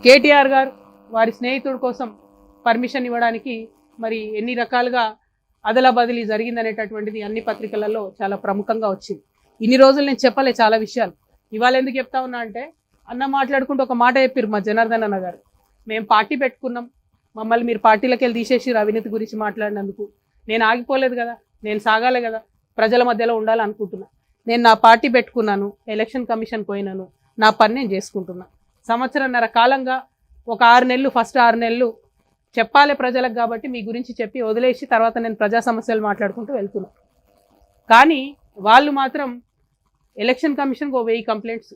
కేటీఆర్ గారు వారి స్నేహితుడి కోసం పర్మిషన్ ఇవ్వడానికి మరి ఎన్ని రకాలుగా అదలా బదిలీ జరిగిందనేటటువంటిది అన్ని పత్రికలలో చాలా ప్రముఖంగా వచ్చింది. ఇన్ని రోజులు నేను చెప్పలే చాలా విషయాలు. ఇవాళ ఎందుకు చెప్తా ఉన్నా అంటే అన్న మాట్లాడుకుంటూ ఒక మాట చెప్పారు మా జనార్దన్ అన్న గారు, మేము పార్టీ పెట్టుకున్నాం, మమ్మల్ని మీరు పార్టీలకు వెళ్ళి తీసేసి అవినీతి గురించి మాట్లాడినందుకు. నేను ఆగిపోలేదు కదా, నేను సాగాలి కదా, ప్రజల మధ్యలో ఉండాలనుకుంటున్నా. నేను నా పార్టీ పెట్టుకున్నాను, ఎలక్షన్ కమిషన్ పోయినాను, నా పని నేను చేసుకుంటున్నా. సంవత్సరన్నర కాలంగా ఒక 6 నెలలు, ఫస్ట్ 6 నెలలు చెప్పాలి ప్రజలకు కాబట్టి మీ గురించి చెప్పి వదిలేసి తర్వాత నేను ప్రజా సమస్యలు మాట్లాడుకుంటూ వెళ్తున్నా. కానీ వాళ్ళు మాత్రం ఎలక్షన్ కమిషన్కి 1000 కంప్లైంట్స్.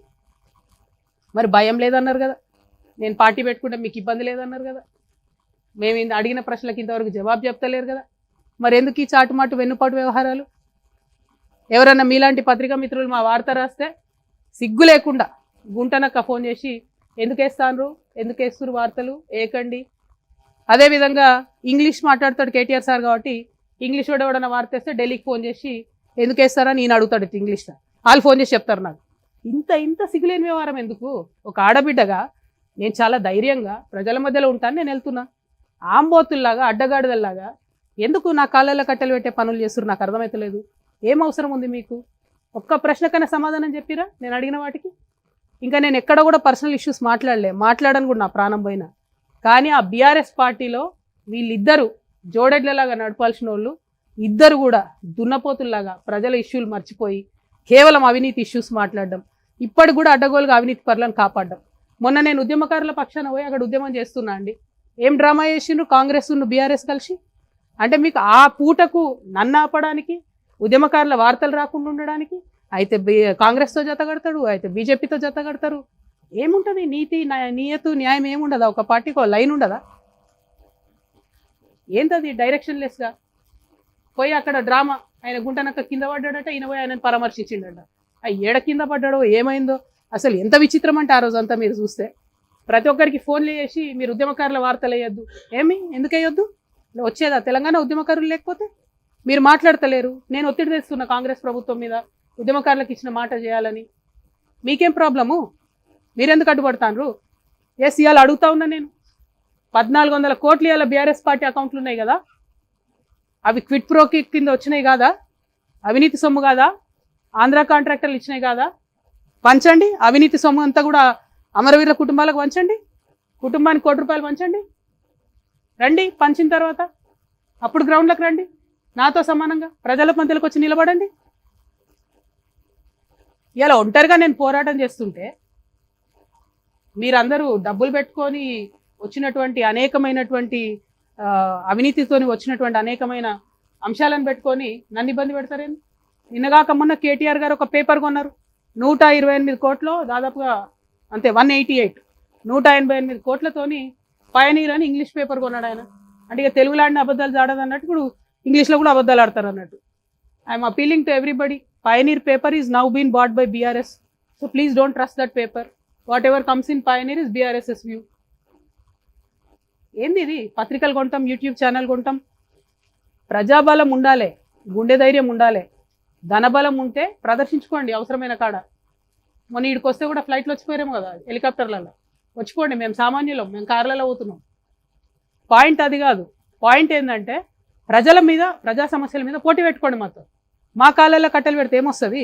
మరి భయం లేదన్నారు కదా, నేను పార్టీ పెట్టుకుంటే మీకు ఇబ్బంది లేదన్నారు కదా, మేము అడిగిన ప్రశ్నలకు ఇంతవరకు జవాబు చెప్తలేరు కదా, మరి ఎందుకు ఈ చాటుమాటు వెన్నుపాటు వ్యవహారాలు? ఎవరన్నా మీలాంటి పత్రికా మిత్రులు మా వార్త రాస్తే సిగ్గు లేకుండా గుంటనక్క ఫోన్ చేసి ఎందుకు వేస్తాను, ఎందుకు వేస్తున్నారు వార్తలు ఏకండి. అదేవిధంగా ఇంగ్లీష్ మాట్లాడతాడు కేటీఆర్ సార్ కాబట్టి ఇంగ్లీష్ వాడు ఎవడన్నా వార్త వేస్తే ఢిల్లీకి ఫోన్ చేసి ఎందుకు వేస్తారని నేను అడుగుతాడు ఇంగ్లీష్లో. వాళ్ళు ఫోన్ చేసి చెప్తారు నాకు. ఇంత సిగ్గులేని వ్యవహారం ఎందుకు? ఒక ఆడబిడ్డగా నేను చాలా ధైర్యంగా ప్రజల మధ్యలో ఉంటాను, నేను వెళ్తున్నా. ఆంబోతుల్లాగా అడ్డగాడిదల్లాగా ఎందుకు నా కాళ్ళల్లో కట్టెలు పెట్టే పనులు చేస్తున్నారు నాకు అర్థమవుతలేదు. ఏం అవసరం ఉంది మీకు? ఒక్క ప్రశ్నకైనా సమాధానం చెప్పిరా నేను అడిగిన వాటికి? ఇంకా నేను ఎక్కడ కూడా పర్సనల్ ఇష్యూస్ మాట్లాడను కూడా, నా ప్రాణం పోయినా. కానీ ఆ బీఆర్ఎస్ పార్టీలో వీళ్ళిద్దరూ జోడెడ్లలాగా నడపాల్సిన వాళ్ళు ఇద్దరు కూడా దున్నపోతుల్లాగా ప్రజల ఇష్యూలు మర్చిపోయి కేవలం అవినీతి ఇష్యూస్ మాట్లాడడం, ఇప్పటికి కూడా అడ్డగోలుగా అవినీతి పరులను కాపాడడం. మొన్న నేను ఉద్యమకారుల పక్షాన పోయి అక్కడ ఉద్యమం చేస్తున్నా అండి. ఏం డ్రామా చేసిండ్రు కాంగ్రెస్ బీఆర్ఎస్ కలిసి? అంటే మీకు ఆ పూటకు నన్ను ఆపడానికి, ఉద్యమకారుల వార్తలు రాకుండా ఉండడానికి అయితే కాంగ్రెస్తో జత కడతాడు, అయితే బీజేపీతో జత కడతారు. ఏముంటుంది? నీయతు న్యాయం ఏముండదా? ఒక పార్టీకి ఒక లైన్ ఉండదా? ఏంటది డైరెక్షన్ లెస్గా పోయి అక్కడ డ్రామా. ఆయన గుంటనక్క కింద పడ్డాడట, ఈయన పోయి ఆయనను పరామర్శించిండట. ఏడ కింద పడ్డాడో ఏమైందో అసలు ఎంత విచిత్రం అంటే ఆ రోజంతా మీరు చూస్తే ప్రతి ఒక్కరికి ఫోన్లు చేసి మీరు ఉద్యమకారుల వార్తలు వేయొద్దు. ఎందుకు వేయొద్దు? వచ్చేదా తెలంగాణ ఉద్యమకారులు లేకపోతే? మీరు మాట్లాడతలేరు. నేను ఒత్తిడి తెస్తున్నా కాంగ్రెస్ ప్రభుత్వం మీద, ఉద్యమకారులకు ఇచ్చిన మాట చేయాలని. మీకేం ప్రాబ్లము? మీరెందుకు అడ్డుపడతాను? ఇవాళ అడుగుతా ఉన్నా నేను. 1400 కోట్లు ఇవాళ బీఆర్ఎస్ పార్టీ అకౌంట్లు ఉన్నాయి కదా, అవి క్విట్ ప్రోకి కింద వచ్చినాయి కాదా? అవినీతి సొమ్ము కాదా? ఆంధ్ర కాంట్రాక్టర్లు ఇచ్చినాయి కాదా? పంచండి. అవినీతి సొమ్ము అంతా కూడా అమరవీరుల కుటుంబాలకు పంచండి. కుటుంబానికి 1 కోటి రూపాయలు పంచండి. రండి, పంచిన తర్వాత అప్పుడు గ్రౌండ్లకు రండి, నాతో సమానంగా ప్రజల మధ్యలోకి వచ్చి నిలబడండి. ఇలా ఒంటరిగా నేను పోరాటం చేస్తుంటే మీరందరూ డబ్బులు పెట్టుకొని వచ్చినటువంటి అనేకమైనటువంటి అవినీతితో వచ్చినటువంటి అనేకమైన అంశాలను పెట్టుకొని నన్ను ఇబ్బంది పెడతారేంది? నిన్నగాక మొన్న కేటీఆర్ గారు ఒక పేపర్ కొన్నారు 128 కోట్లు, దాదాపుగా అంతే 188, 188 కోట్లతోని పయనీర్ అని ఇంగ్లీష్ పేపర్ కొన్నాడు ఆయన. అంటే ఇక తెలుగులో ఆడిన అబద్ధాలు జాడదు అన్నట్టు ఇప్పుడు ఇంగ్లీష్లో కూడా అబద్ధాలు ఆడతారు అన్నట్టు. I'm appealing to everybody, Pioneer paper is now been bought by BRS, so please don't trust that paper. Whatever comes in Pioneer is BRS's view. ఏంది ఇది? పత్రికలు కొంటాం, యూట్యూబ్ ఛానల్ కొంటాం. ప్రజాబలం ఉండాలి, గుండె ధైర్యం ఉండాలి, ధనబలం ఉంటే ప్రదర్శించుకోండి అవసరమైన కాడ. మొన్న ఇక్కడికి వస్తే కూడా ఫ్లైట్లో వచ్చిపోయారేమో కదా, హెలికాప్టర్లలో వచ్చిపోండి. మేము సామాన్యులం, మేము కార్లలో పోతున్నాం. పాయింట్ అది కాదు. పాయింట్ ఏంటంటే ప్రజల మీద, ప్రజా సమస్యల మీద పోటీ పెట్టుకోండి మాతో. మా కాళ్ళల్లో కట్టెలు పెడితే ఏమొస్తుంది?